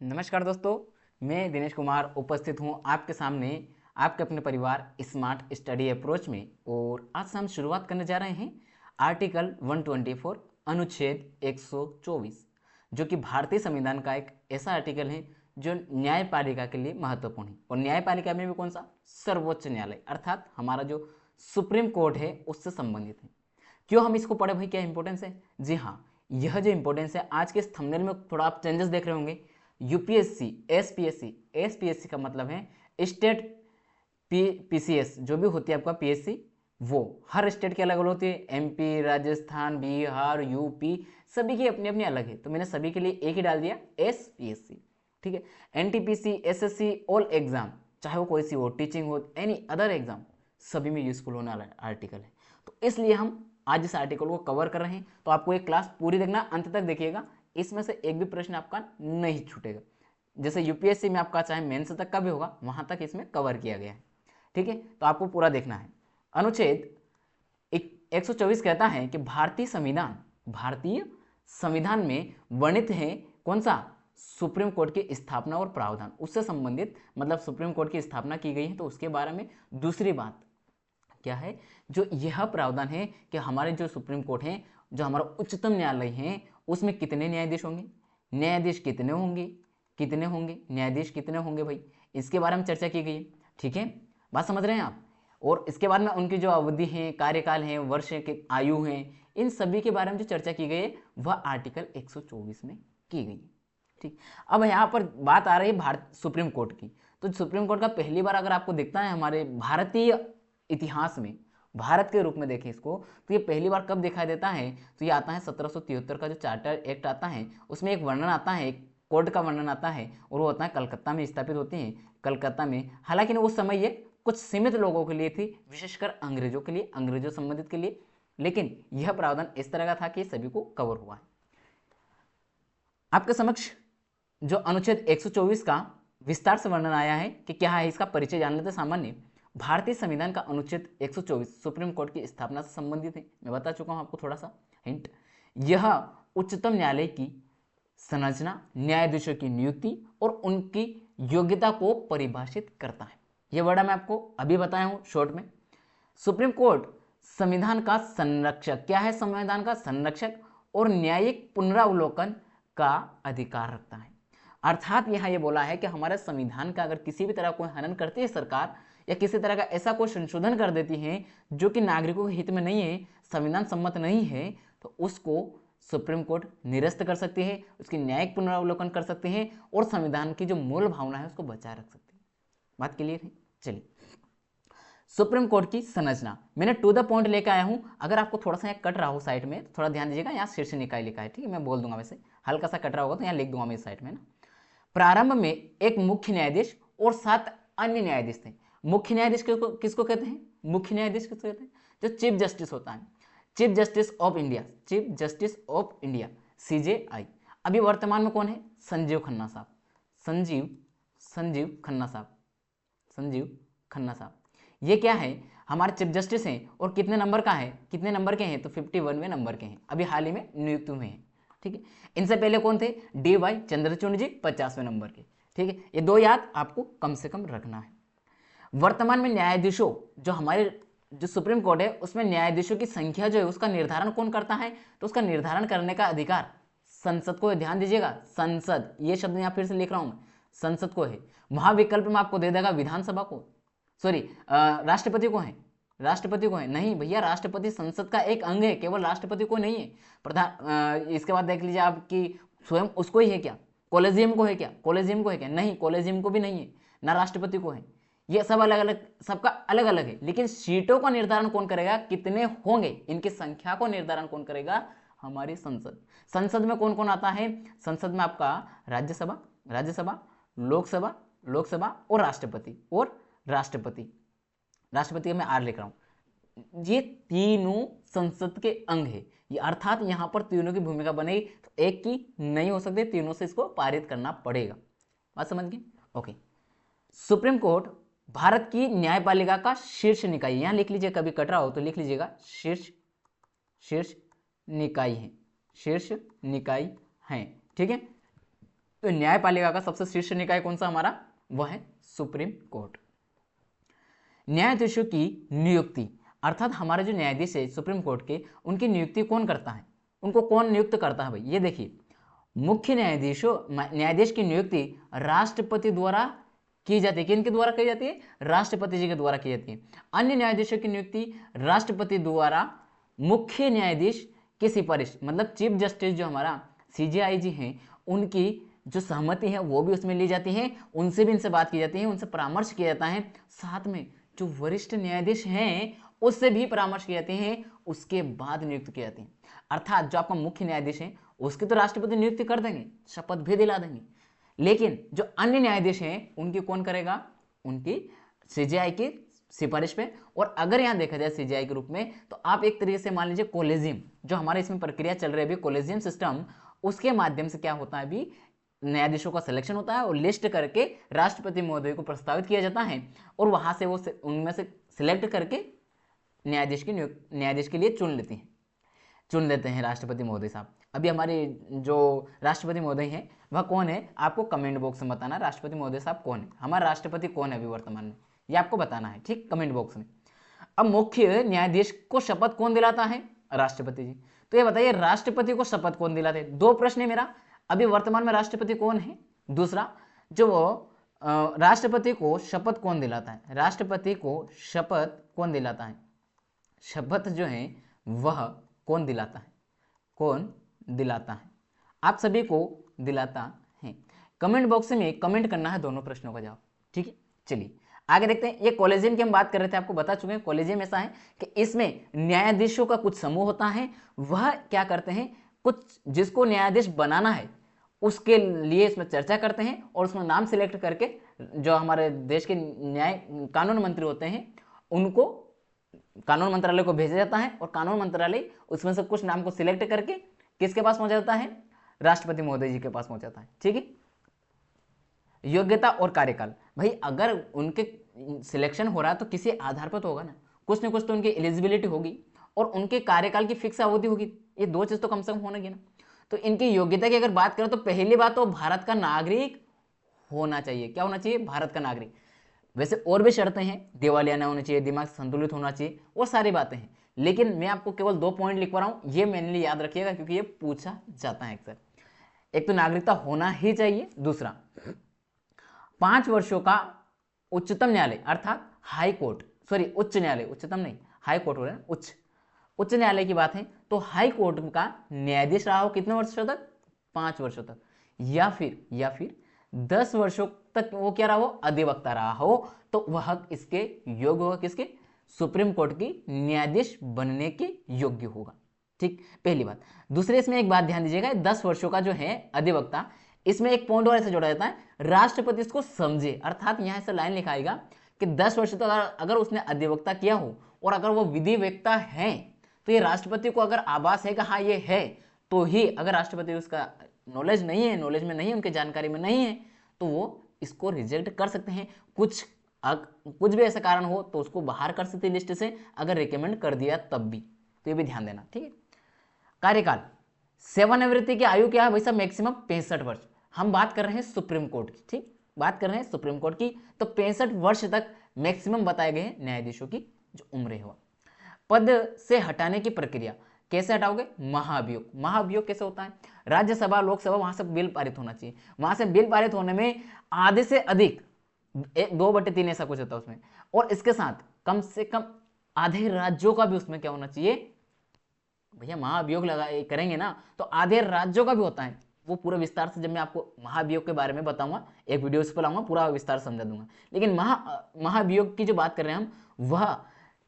नमस्कार दोस्तों, मैं दिनेश कुमार उपस्थित हूँ आपके सामने आपके अपने परिवार स्मार्ट स्टडी अप्रोच में। और आज हम शुरुआत करने जा रहे हैं आर्टिकल 124 अनुच्छेद 124, जो कि भारतीय संविधान का एक ऐसा आर्टिकल है जो न्यायपालिका के लिए महत्वपूर्ण है। और न्यायपालिका में भी कौन सा? सर्वोच्च न्यायालय, अर्थात हमारा जो सुप्रीम कोर्ट है उससे संबंधित है। क्यों हम इसको पढ़े भाई, क्या इंपॉर्टेंस है? जी हाँ, यह जो इंपॉर्टेंस है आज के इस थंबनेल में थोड़ा आप चेंजेस देख रहे होंगे। यूपीएससी, एसपीएससी, एसपीएससी का मतलब है स्टेट पीसीएस, जो भी होती है आपका पीएससी, वो हर स्टेट की अलग अलग होती है। एमपी, राजस्थान, बिहार, यूपी, सभी की अपनी अपनी अलग है, तो मैंने सभी के लिए एक ही डाल दिया, एसपीएससी। ठीक है। एनटीपीसी, एसएससी, ऑल एग्जाम, चाहे वो कोई सी हो, टीचिंग हो, एनी अदर एग्जाम, सभी में यूजफुल होने वाला आर्टिकल है। तो इसलिए हम आज इस आर्टिकल को कवर कर रहे हैं। तो आपको एक क्लास पूरी देखना, अंत तक देखिएगा, इसमें से एक भी प्रश्न आपका नहीं छूटेगा। जैसे यूपीएससी में आपका चाहे मेंस तक का भी होगा, वहां तक इसमें कवर किया गया है। ठीक है, तो आपको पूरा देखना है। अनुच्छेद 124 कहता है कि भारतीय संविधान में वर्णित है कौन सा? सुप्रीम कोर्ट की स्थापना और प्रावधान, उससे संबंधित, मतलब सुप्रीम कोर्ट की स्थापना की गई है तो उसके बारे में दूसरी बात क्या है, जो यह प्रावधान है कि हमारे जो सुप्रीम कोर्ट है, जो हमारा उच्चतम न्यायालय है, उसमें कितने न्यायाधीश होंगे, न्यायाधीश कितने होंगे, न्यायाधीश कितने होंगे भाई, इसके बारे में चर्चा की गई है। ठीक है, बात समझ रहे हैं आप? और इसके बाद में उनकी जो अवधि है, कार्यकाल है, वर्ष की आयु है, इन सभी के बारे में जो चर्चा की गई है वह आर्टिकल 124 में की गई है। ठीक। अब यहाँ पर बात आ रही है भारत सुप्रीम कोर्ट की। तो सुप्रीम कोर्ट का पहली बार अगर आपको दिखता है हमारे भारतीय इतिहास में, भारत के रूप में देखें इसको, तो ये पहली बार कब दिखाई देता है? तो ये आता है 1773 का जो चार्टर एक्ट आता है, उसमें एक वर्णन आता है, एक कोर्ट का वर्णन आता है, और वो होता है कलकत्ता में स्थापित होती है, कलकत्ता में। हालांकि उस समय ये कुछ सीमित लोगों के लिए थी, विशेषकर अंग्रेजों के लिए, अंग्रेजों संबंधित के लिए, लेकिन यह प्रावधान इस तरह का था कि सभी को कवर हुआ है। आपके समक्ष जो अनुच्छेद 124 का विस्तार से वर्णन आया है कि क्या है, इसका परिचय जान लेते। सामान्य भारतीय संविधान का अनुच्छेद 124 सुप्रीम कोर्ट की स्थापना से संबंधित है। मैं बता चुका हूं आपको थोड़ा सा हिंट। यह उच्चतम न्यायालय की संरचना, न्यायाधीशों की नियुक्ति और उनकी योग्यता को परिभाषित करता है। यह वर्ड मैं आपको अभी बताया हूं शॉर्ट में। सुप्रीम कोर्ट संविधान का संरक्षक, क्या है? संविधान का संरक्षक और न्यायिक पुनरावलोकन का अधिकार रखता है। अर्थात यहां यह बोला है कि हमारे संविधान का अगर किसी भी तरह कोई हनन करती है सरकार, या किसी तरह का ऐसा कोई संशोधन कर देती है जो कि नागरिकों के हित में नहीं है, संविधान सम्मत नहीं है, तो उसको सुप्रीम कोर्ट निरस्त कर सकती है, उसकी न्यायिक पुनरावलोकन कर सकते हैं और संविधान की जो मूल भावना है उसको बचाए रख सकते हैं। बात क्लियर है? चलिए, सुप्रीम कोर्ट की संरचना मैंने टू द पॉइंट लेकर आया हूं। अगर आपको थोड़ा सा यहाँ कट रहा हो साइड में तो थोड़ा ध्यान दीजिएगा, यहाँ शीर्ष निकाय लिखा है। ठीक है, मैं बोल दूंगा, वैसे हल्का सा कट रहा होगा तो यहाँ लिख दूंगा मैं इस साइड में ना। प्रारंभ में एक मुख्य न्यायाधीश और 7 अन्य न्यायाधीश थे। मुख्य न्यायाधीश किसको कहते हैं? मुख्य न्यायाधीश किसको कहते हैं? जो चीफ जस्टिस होता है, chief justice of India, chief justice of India, CJI. अभी वर्तमान में कौन है? संजीव खन्ना साहब, संजीव खन्ना साहब, संजीव खन्ना साहब। ये क्या है? हमारे चीफ जस्टिस हैं। और कितने नंबर का है, कितने नंबर के हैं? तो 51वें नंबर के हैं, अभी हाल ही में नियुक्त हुए हैं। ठीक है, इनसे पहले कौन थे? डी वाई चंद्रचूड़ जी, 50वें नंबर के। ठीक है, ये दो याद आपको कम से कम रखना है। वर्तमान में न्यायाधीशों, जो हमारे जो सुप्रीम कोर्ट है उसमें न्यायाधीशों की संख्या जो है उसका निर्धारण कौन करता है? तो उसका निर्धारण करने का अधिकार संसद को, ध्यान दीजिएगा, संसद, ये शब्द यहां फिर से लिख रहा हूं, संसद को है। महाविकल्प में आपको दे देगा विधानसभा को, सॉरी राष्ट्रपति को है, राष्ट्रपति को है। नहीं भैया, राष्ट्रपति संसद का एक अंग है, केवल राष्ट्रपति को नहीं है। प्रधान इसके बाद देख लीजिए आपकी स्वयं उसको ही है क्या? कॉलेजियम को है क्या? कॉलेजियम को है क्या? नहीं, कॉलेजियम को भी नहीं है, ना राष्ट्रपति को है। ये सब अलग अलग, सबका अलग अलग है। लेकिन सीटों का निर्धारण कौन करेगा, कितने होंगे, इनकी संख्या को निर्धारण कौन करेगा? हमारी संसद। संसद में कौन कौन आता है? संसद में आपका राज्यसभा, लोकसभा, और राष्ट्रपति, राष्ट्रपति में आर लिख रहा हूं। ये तीनों संसद के अंग है। ये अर्थात यहां पर तीनों की भूमिका बनेगी, तो एक की नहीं हो सकती, तीनों से इसको पारित करना पड़ेगा। बात समझ गए? ओके। सुप्रीम कोर्ट भारत की न्यायपालिका का शीर्ष निकाय, यहां लिख लीजिए, कभी कट रहा हो तो लिख लीजिएगा, शीर्ष निकाय है, शीर्ष निकाय है। ठीक है, तो न्यायपालिका का सबसे शीर्ष निकाय कौन सा हमारा, वह है सुप्रीम कोर्ट। न्यायाधीशों की नियुक्ति, अर्थात हमारे जो न्यायाधीश है सुप्रीम कोर्ट के, उनकी नियुक्ति कौन करता है, उनको कौन नियुक्त करता है भाई, ये देखिए मुख्य न्यायाधीश की नियुक्ति राष्ट्रपति द्वारा की जाती है। किनके द्वारा की जाती है, राष्ट्रपति जी के द्वारा की जाती है। अन्य न्यायाधीशों की नियुक्ति राष्ट्रपति द्वारा मुख्य न्यायाधीश की सिफारिश, मतलब चीफ जस्टिस जो हमारा सीजेआई जी हैं, उनकी जो सहमति है वो भी उसमें ली जाती है, उनसे भी इनसे बात की जाती है, उनसे परामर्श किया जाता है, साथ में जो वरिष्ठ न्यायाधीश हैं उससे भी परामर्श किए जाते हैं, उसके बाद नियुक्त किए जाते हैं। अर्थात जो आपका मुख्य न्यायाधीश है उसकी तो राष्ट्रपति नियुक्ति कर देंगे, शपथ भी दिला देंगे, लेकिन जो अन्य न्यायाधीश हैं उनकी कौन करेगा, उनकी सीजेआई की सिफारिश पे। और अगर यहाँ देखा जाए सीजेआई के रूप में, तो आप एक तरीके से मान लीजिए कोलेजियम, जो हमारे इसमें प्रक्रिया चल रही है अभी कोलेजियम सिस्टम, उसके माध्यम से क्या होता है, अभी न्यायाधीशों का सिलेक्शन होता है और लिस्ट करके राष्ट्रपति महोदय को प्रस्तावित किया जाता है, और वहां से वो उनमें से सिलेक्ट करके न्यायाधीश के लिए चुन लेते हैं राष्ट्रपति महोदय साहब। अभी हमारे जो राष्ट्रपति महोदय हैं वह कौन है, आपको कमेंट बॉक्स में बताना राष्ट्रपति महोदय साहब कौन है, हमारा राष्ट्रपति कौन है अभी वर्तमान में, ये आपको बताना है, ठीक, कमेंट बॉक्स में। अब मुख्य न्यायाधीश को शपथ कौन दिलाता है, राष्ट्रपति जी। तो ये बताइए राष्ट्रपति को शपथ कौन दिलाते हैं, दो प्रश्न है मेरा, अभी वर्तमान में राष्ट्रपति कौन है, दूसरा जो राष्ट्रपति को शपथ कौन दिलाता है, राष्ट्रपति को शपथ कौन दिलाता है, शपथ जो है वह कौन दिलाता है, कौन दिलाता है, आप सभी को दिलाता है। कमेंट बॉक्स में कमेंट करना है दोनों प्रश्नों का जवाब, ठीक है। चलिए आगे देखते हैं। ये कॉलेजियम की हम बात कर रहे थे, आपको बता चुके हैं कॉलेजियम ऐसा है कि इसमें न्यायाधीशों का कुछ समूह होता है, वह क्या करते हैं, कुछ जिसको न्यायाधीश बनाना है उसके लिए इसमें चर्चा करते हैं और उसमें नाम सिलेक्ट करके जो हमारे देश के कानून मंत्री होते हैं उनको कानून मंत्रालय को भेजा जाता है, और कानून मंत्रालय उसमें से कुछ नाम को सिलेक्ट करके किसके पास पहुंच जाता है, राष्ट्रपति महोदय जी के पास पहुंच जाता है, ठीक है। योग्यता और कार्यकाल, भाई अगर उनके सिलेक्शन हो रहा है तो किसी आधार पर तो होगा ना, कुछ ना कुछ तो उनकी एलिजिबिलिटी होगी और उनके कार्यकाल की फिक्स अवधि होगी, ये दो चीज तो कम से कम होने ना। तो इनकी योग्यता की अगर बात करें तो पहली बात तो भारत का नागरिक होना चाहिए, क्या होना चाहिए, भारत का नागरिक। वैसे और भी शर्तें हैं, दिवालिया ना होना चाहिए, दिमाग संतुलित होना चाहिए, वो सारी बातें हैं, लेकिन मैं आपको केवल 2 पॉइंट लिखवा रहा हूं, ये मेरे लिए याद रखिएगा क्योंकि ये पूछा जाता है अक्सर। एक तो नागरिकता होना ही चाहिए, दूसरा 5 वर्षों का उच्चतम न्यायालय अर्थात हाई कोर्ट, सॉरी उच्च न्यायालय, उच्चतम नहीं हाई कोर्ट हो रहा है, उच्च न्यायालय की बात है तो हाई कोर्ट का न्यायाधीश रहा हो कितने वर्षों तक, 5 वर्षों तक, या फिर 10 वर्षों तक वो क्या रहा हो, अधिवक्ता रहा हो, तो वह इसके योग्य होगा, किसके, सुप्रीम कोर्ट की न्यायाधीश बनने के योग्य होगा, ठीक, पहली बात। दूसरे इसमें एक बात ध्यान दीजिएगा, 10 वर्षों का जो है अधिवक्ता, इसमें एक पॉइंट और ऐसे जोड़ा जाता है, राष्ट्रपति इसको समझे, अर्थात यहां से लाइन लिखाएगा कि 10 वर्ष तक अगर उसने अधिवक्ता किया हो और अगर वो विधिवेत्ता है तो ये राष्ट्रपति को अगर आभास है कि हाँ ये है, तो ही, अगर राष्ट्रपति उसका नॉलेज नहीं है, नॉलेज में नहीं है, उनके जानकारी में नहीं है, तो वो इसको रिजेक्ट कर सकते हैं। कुछ भी ऐसा कारण हो तो उसको बाहर कर सकते हैं लिस्ट से, अगर रिकमेंड कर दिया तब भी, तो ये भी ध्यान देना, ठीक है। कार्यकाल, सेवानिवृत्ति की आयु क्या है भाई साहब, मैक्सिमम 65 वर्ष। हम बात कर रहे हैं सुप्रीम कोर्ट की, ठीक, बात कर रहे हैं सुप्रीम कोर्ट की, तो 65 वर्ष तक मैक्सिमम बताए गए हैं न्यायाधीशों की जो उम्र हुआ। पद से हटाने की प्रक्रिया, कैसे हटाओगे, महाभियोग। महाभियोग कैसे होता है, राज्यसभा लोकसभा वहां से बिल पारित होना चाहिए, वहां से बिल पारित होने में आधे से अधिक 2/3 ऐसा कुछ होता है उसमें, और इसके साथ कम से कम आधे राज्यों का भी उसमें क्या होना चाहिए, भैया महाभियोग करेंगे ना तो आधे राज्यों का भी होता है। वो पूरा विस्तार से जब मैं आपको महाभियोग के बारे में बताऊंगा, एक वीडियो इस पर लाऊंगा, पूरा विस्तार समझा दूंगा। लेकिन महाभियोग की जो बात कर रहे हैं हम, वह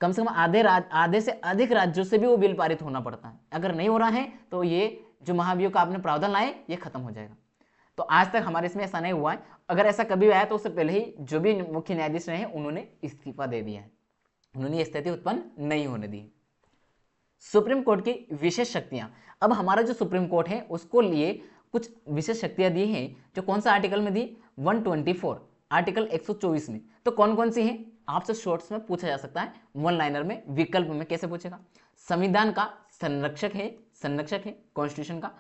कम से कम आधे से अधिक राज्यों से भी वो बिल पारित होना पड़ता है। अगर नहीं हो रहा है तो ये जो महाभियोग का आपने प्रावधान लाए ये खत्म हो जाएगा। तो आज तक हमारे इसमें ऐसा नहीं हुआ है, अगर ऐसा कभी आया तो उससे पहले ही जो भी मुख्य न्यायाधीश रहे उन्होंने इस्तीफा दे दिया है, उन्होंने ये स्थिति उत्पन्न नहीं होने दी। सुप्रीम कोर्ट की विशेष शक्तियां, अब हमारा जो सुप्रीम कोर्ट है उसको लिए कुछ विशेष शक्तियां दी हैं, जो कौन सा आर्टिकल में दी, 124 आर्टिकल 124 में। तो कौन कौन सी हैं, आपसे शॉर्ट्स में पूछा जा सकता है, वन लाइनर में, विकल्प में कैसे पूछेगा। संविधान का संरक्षक है कॉन्स्टिट्यूशन का,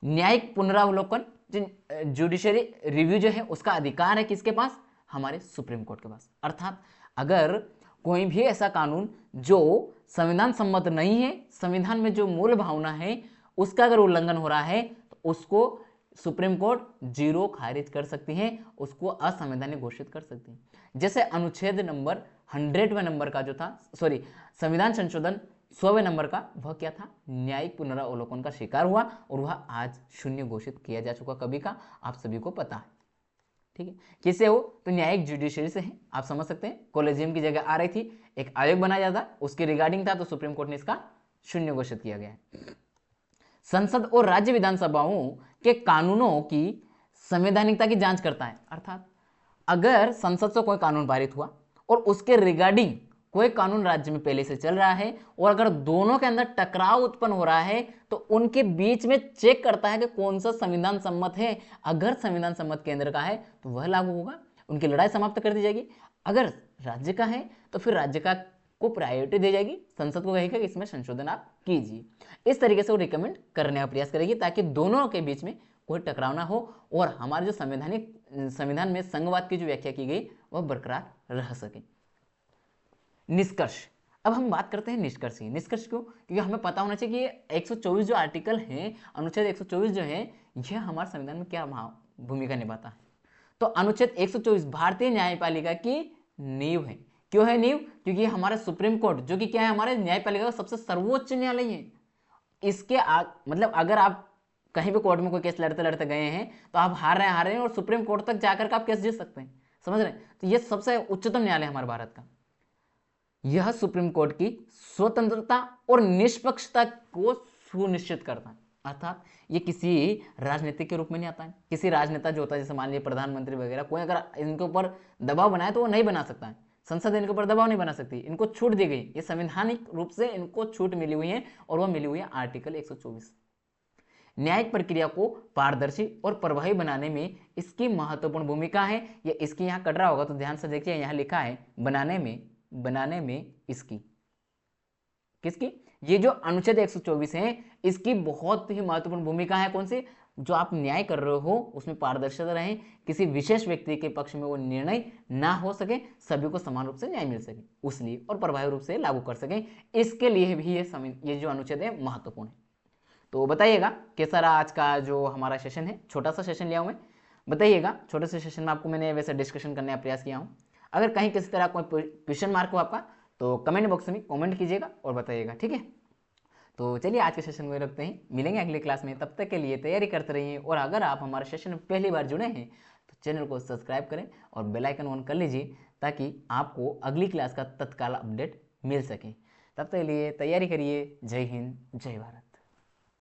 न्यायिक पुनरावलोकन, जुडिशरी रिव्यू जो है उसका अधिकार है किसके पास, हमारे सुप्रीम कोर्ट के पास। अर्थात अगर कोई भी ऐसा कानून जो संविधान सम्मत नहीं है, संविधान में जो मूल भावना है उसका अगर उल्लंघन हो रहा है तो उसको सुप्रीम कोर्ट जीरो खारिज कर सकती है, उसको असंवैधानिक घोषित कर सकती है। जैसे अनुच्छेद नंबर 100वें नंबर का जो था, सॉरी, संविधान संशोधन 100वें नंबर का, वह क्या था, न्यायिक पुनरावलोकन का शिकार हुआ और वह आज शून्य घोषित किया जा चुका कभी का, आप सभी को पता है। ठीक है, किससे हो, तो न्यायिक जुडिशरी से है। आप समझ सकते हैं, कॉलेजियम की जगह आ रही थी, एक आयोग बनाया जाता, उसके रिगार्डिंग था, तो सुप्रीम कोर्ट ने इसका शून्य घोषित किया गया है। संसद और राज्य विधानसभाओं के कानूनों की संवैधानिकता की जांच करता है। अर्थात अगर संसद से कोई कानून पारित हुआ और उसके रिगार्डिंग कोई कानून राज्य में पहले से चल रहा है और अगर दोनों के अंदर टकराव उत्पन्न हो रहा है तो उनके बीच में चेक करता है कि कौन सा संविधान सम्मत है। अगर संविधान सम्मत केंद्र का है तो वह लागू होगा, उनकी लड़ाई समाप्त कर दी जाएगी। अगर राज्य का है तो फिर राज्य का को प्रायोरिटी दी जाएगी, संसद को कहेगा कि इसमें संशोधन आप कीजिए। इस तरीके से वो रिकमेंड करने का प्रयास करेगी ताकि दोनों के बीच में कोई टकराव ना हो और हमारे जो संविधान में संघवाद की जो व्याख्या की गई वह बरकरार रह सके। निष्कर्ष, अब हम बात करते हैं निष्कर्ष की। निष्कर्ष क्यों, क्योंकि हमें पता होना चाहिए कि 124 जो आर्टिकल है, अनुच्छेद 124 जो है, यह हमारे संविधान में क्या भूमिका निभाता है। तो अनुच्छेद 124 भारतीय न्यायपालिका की नींव है। क्यों है नींव, क्योंकि हमारा सुप्रीम कोर्ट जो कि क्या है, हमारे न्यायपालिका का सबसे सर्वोच्च न्यायालय है। इसके मतलब अगर आप कहीं भी कोर्ट में कोई केस लड़ते लड़ते गए हैं तो आप हार रहे हैं और सुप्रीम कोर्ट तक जाकर आप केस जीत सकते हैं, समझ रहे हैं। तो यह सबसे उच्चतम न्यायालय हमारे भारत का। यह सुप्रीम कोर्ट की स्वतंत्रता और निष्पक्षता को सुनिश्चित करता है। अर्थात ये किसी राजनीतिक के रूप में नहीं आता है। किसी राजनेता जो होता है, जैसे मान लीजिए प्रधानमंत्री वगैरह, कोई अगर इनके ऊपर दबाव बनाए तो वो नहीं बना सकता है। संसद इनके ऊपर दबाव नहीं बना सकती, इनको छूट दी गई, ये संवैधानिक रूप से इनको छूट मिली हुई है और वह मिली हुई है आर्टिकल 124। न्यायिक प्रक्रिया को पारदर्शी और प्रभावी बनाने में इसकी महत्वपूर्ण भूमिका है। ये इसकी यहाँ कट रहा होगा तो ध्यान से देखिए, यहाँ लिखा है बनाने में इसकी, किसकी, ये जो अनुच्छेद 124 है इसकी बहुत ही महत्वपूर्ण भूमिका है। कौन सी, जो आप न्याय कर रहे हो उसमें पारदर्शिता रहे, किसी विशेष व्यक्ति के पक्ष में वो निर्णय ना हो सके, सभी को समान रूप से न्याय मिल सके, उसलिए और प्रभावी रूप से लागू कर सके, इसके लिए भी ये जो अनुच्छेद है महत्वपूर्ण है। तो बताइएगा कैसा रहा आज का जो हमारा सेशन है, छोटा सा सेशन लिया हूं मैं, बताइएगा। छोटे से सेशन में आपको मैंने वैसे डिस्कशन करने का प्रयास किया हूं। अगर कहीं किसी तरह कोई क्वेश्चन मार्क हो आपका तो कमेंट बॉक्स में कमेंट कीजिएगा और बताइएगा, ठीक है। तो चलिए आज के सेशन में रखते हैं, मिलेंगे अगली क्लास में, तब तक के लिए तैयारी करते रहिए। और अगर आप हमारे सेशन में पहली बार जुड़े हैं तो चैनल को सब्सक्राइब करें और बेल आइकन ऑन कर लीजिए ताकि आपको अगली क्लास का तत्काल अपडेट मिल सके। तब तक के लिए तैयारी करिए। जय हिंद, जय भारत।